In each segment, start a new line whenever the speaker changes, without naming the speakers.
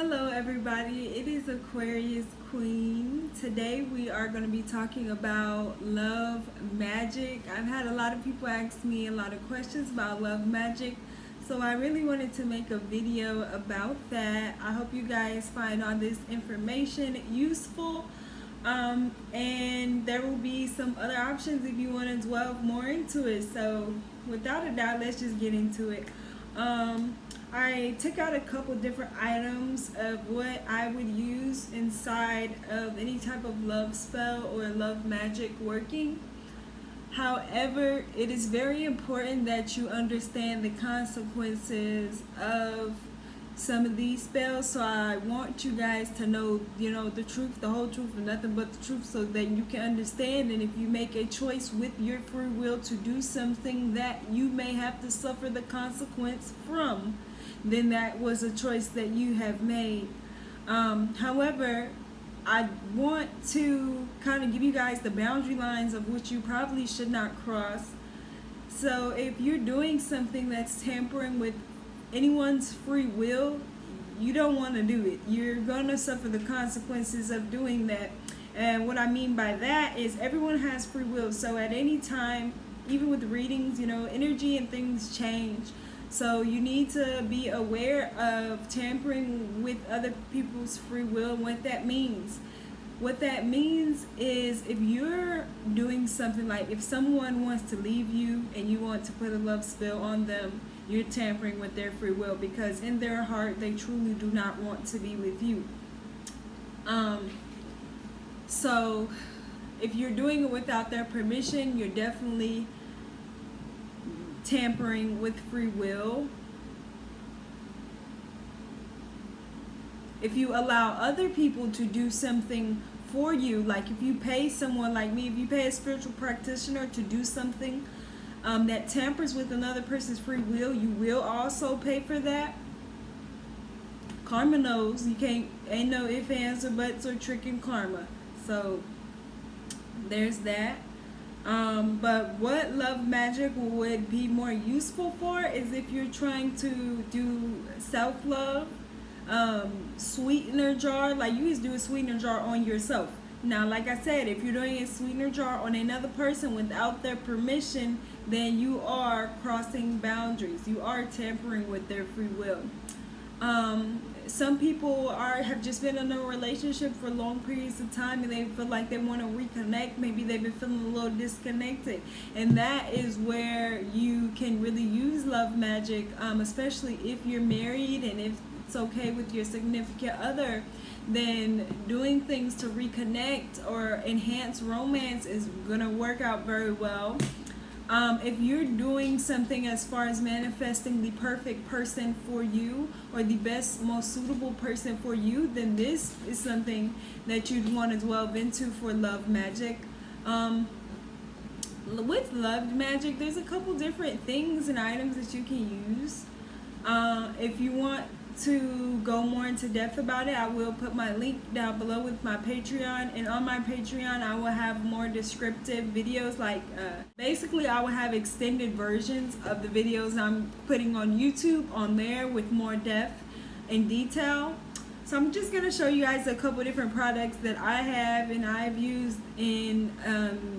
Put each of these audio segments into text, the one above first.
Hello, everybody. It is Aquarius Queen. Today we are going to be talking about love magic. I've had a lot of people ask me a lot of questions about love magic, so I really wanted to make a video about that. I hope you guys find all this information useful. And there will be some other options if you want to delve more into it. So, without a doubt, let's just get into it. I took out a couple different items of what I would use inside of any type of love spell or love magic working. However, it is very important that you understand the consequences of some of these spells. So I want you guys to know, the truth, the whole truth, and nothing but the truth, so that you can understand. And if you make a choice with your free will to do something that you may have to suffer the consequence from, then that was a choice that you have made. However, I want to kind of give you guys the boundary lines of which you probably should not cross. So if you're doing something that's tampering with anyone's free will, you don't want to do it. You're going to suffer the consequences of doing that. And what I mean by that is everyone has free will. So at any time, even with readings, energy and things change. So you need to be aware of tampering with other people's free will and what that means. What that means is if you're doing something like if someone wants to leave you and you want to put a love spell on them, you're tampering with their free will, because in their heart they truly do not want to be with you. So if you're doing it without their permission, you're definitely tampering with free will. If you allow other people to do something for you, like if you pay someone like me, if you pay a spiritual practitioner to do something that tampers with another person's free will, you will also pay for that. Karma knows. Ain't no ifs, ands, or buts, or tricking karma. So there's that. But what love magic would be more useful for is if you're trying to do self-love, sweetener jar, like you just do a sweetener jar on yourself. Now, like I said, if you're doing a sweetener jar on another person without their permission, then you are crossing boundaries. You are tampering with their free will. Some people have just been in a relationship for long periods of time and they feel like they want to reconnect. Maybe they've been feeling a little disconnected, and that is where you can really use love magic, especially if you're married and if it's okay with your significant other. Then doing things to reconnect or enhance romance is gonna work out very well. If you're doing something as far as manifesting the perfect person for you or the best, most suitable person for you, then this is something that you'd want to delve into for love magic. With love magic, there's a couple different things and items that you can use. If you want to go more into depth about it, I will put my link down below with my Patreon, and on my Patreon I will have more descriptive videos, like basically I will have extended versions of the videos I'm putting on YouTube on there with more depth and detail. So I'm just going to show you guys a couple different products that I have and I've used in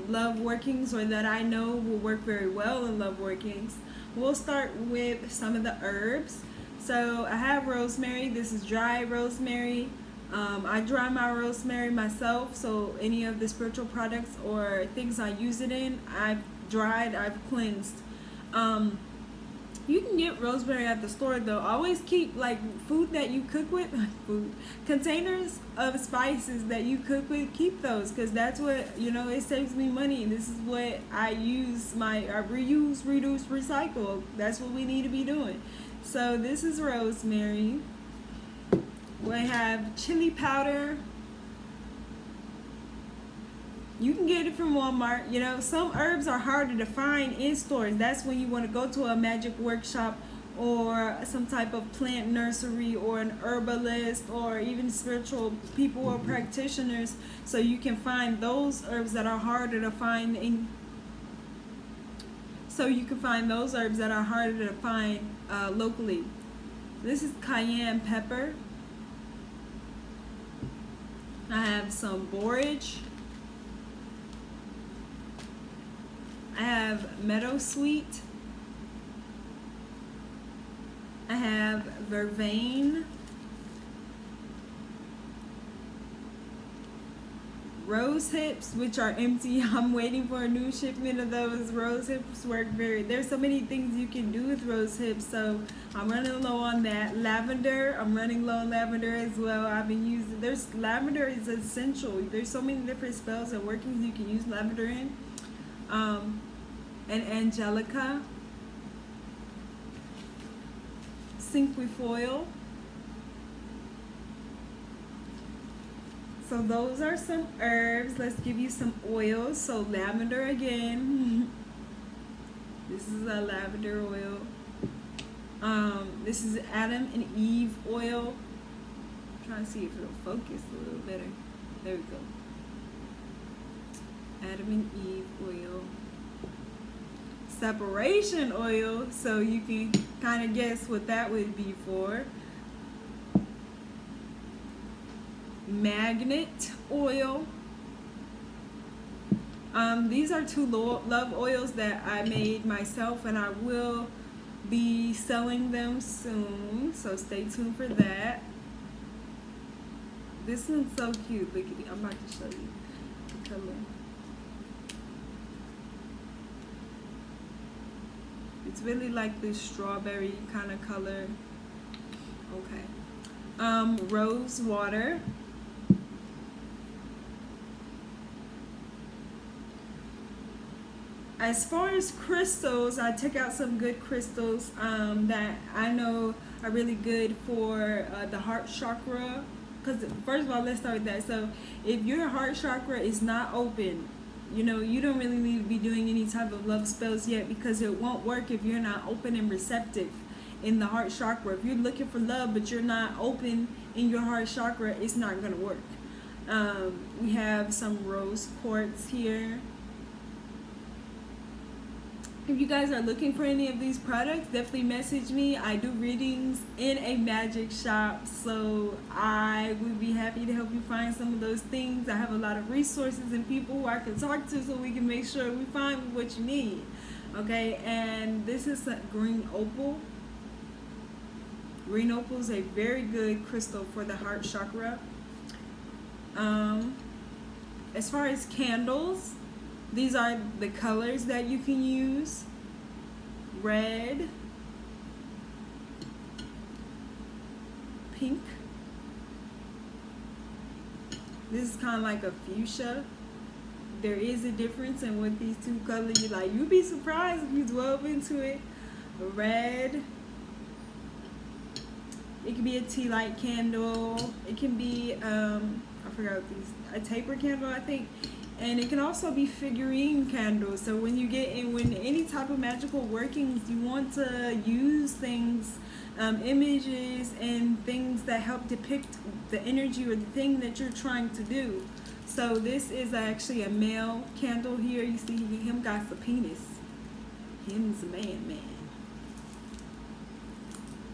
love workings, or that I know will work very well in love workings. We'll start with some of the herbs. So I have rosemary. This is dry rosemary. I dry my rosemary myself, so any of the spiritual products or things I use it in, I've dried, I've cleansed. You can get rosemary at the store though. Always keep like food that you cook with, containers of spices that you cook with, keep those, because that's what, it saves me money. This is what I use, I reuse, reduce, recycle. That's what we need to be doing. So this is rosemary. We have chili powder. You can get it from Walmart. Some herbs are harder to find in stores. That's when you want to go to a magic workshop or some type of plant nursery or an herbalist or even spiritual people or practitioners, so you can find those herbs that are harder to find locally. This is cayenne pepper. I have some borage. I have meadowsweet. I have vervain. Rose hips, which are empty. I'm waiting for a new shipment of those. Rose hips work there's so many things you can do with rose hips, so I'm running low on that. Lavender, I'm running low on lavender as well. I've been using, lavender is essential. There's so many different spells and workings you can use lavender in. And angelica, cinquefoil. So those are some herbs. Let's give you some oils. So lavender again. This is a lavender oil. This is Adam and Eve oil. I'm trying to see if it'll focus a little better. There we go. Adam and Eve oil. Separation oil. So you can kind of guess what that would be for. Magnet oil. These are two love oils that I made myself, and I will be selling them soon, so stay tuned for that. This one's so cute. Look at it. I'm about to show you the color. It's really like this strawberry kind of color. Okay. Rose water. As far as crystals, I took out some good crystals that I know are really good for the heart chakra. Because first of all, let's start with that. So if your heart chakra is not open, you know, you don't really need to be doing any type of love spells yet, because it won't work if you're not open and receptive in the heart chakra. If you're looking for love but you're not open in your heart chakra, it's not going to work. We have some rose quartz here. If you guys are looking for any of these products, definitely message me. I do readings in a magic shop, so I would be happy to help you find some of those things. I have a lot of resources and people who I can talk to, so we can make sure we find what you need. Okay, and this is a green opal. Green opal is a very good crystal for the heart chakra. As far as candles, these are the colors that you can use. Red, pink. This is kind of like a fuchsia. There is a difference in what these two colors, you'd be surprised if you delve into it. Red. It can be a tea light candle. It can be, I forgot what these, a taper candle, I think. And it can also be figurine candles. So when you get in, when any type of magical workings, you want to use things, images and things that help depict the energy or the thing that you're trying to do. So this is actually a male candle here. You see him got the penis. Him's a man.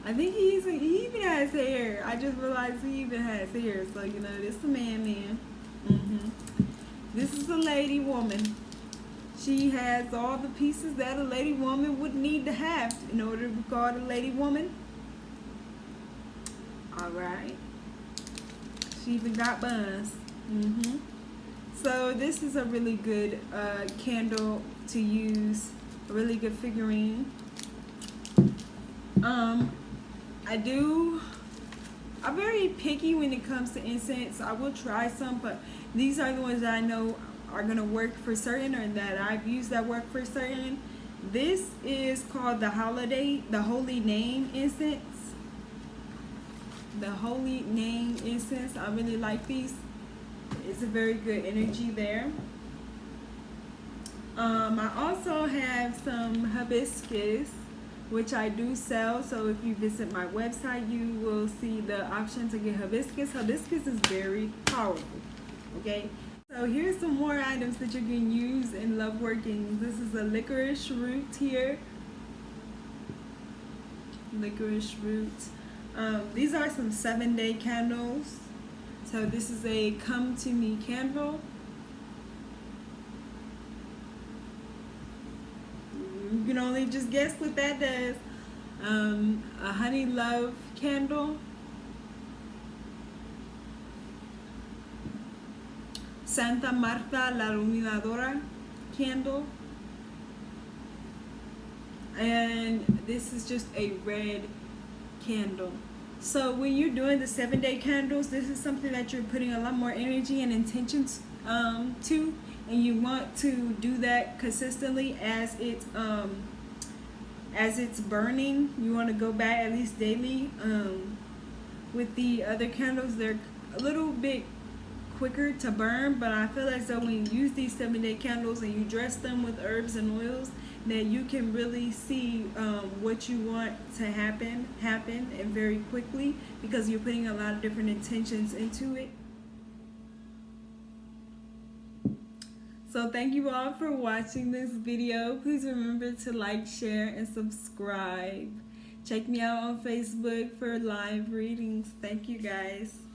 I think he even has hair. I just realized he even has hair. So, you know, this is a man. This is a lady woman. She has all the pieces that a lady woman would need to have in order to be called a lady woman. Alright. She even got buns. So this is a really good candle to use. A really good figurine. I'm very picky when it comes to incense. I will try some, but these are the ones that I know are going to work for certain, or that I've used that work for certain. This is called the Holy Name incense. The Holy Name incense. I really like these. It's a very good energy there. I also have some hibiscus, which I do sell. So if you visit my website, you will see the option to get hibiscus. Hibiscus is very powerful. Okay, so here's some more items that you can use in love workings. This is a licorice root here. Licorice root. These are some 7-day candles. So this is a Come to Me candle. You can only just guess what that does. A honey love candle. Santa Marta la Iluminadora candle. And this is just a red candle. So when you're doing the 7-day candles, this is something that you're putting a lot more energy and intentions to, and you want to do that consistently as it's burning. You want to go back at least daily. With the other candles, they're a little bit quicker to burn, but I feel as though when you use these 7-day candles and you dress them with herbs and oils, that you can really see what you want to happen and very quickly, because you're putting a lot of different intentions into it. So thank you all for watching this video. Please remember to like, share, and subscribe. Check me out on Facebook for live readings. Thank you guys.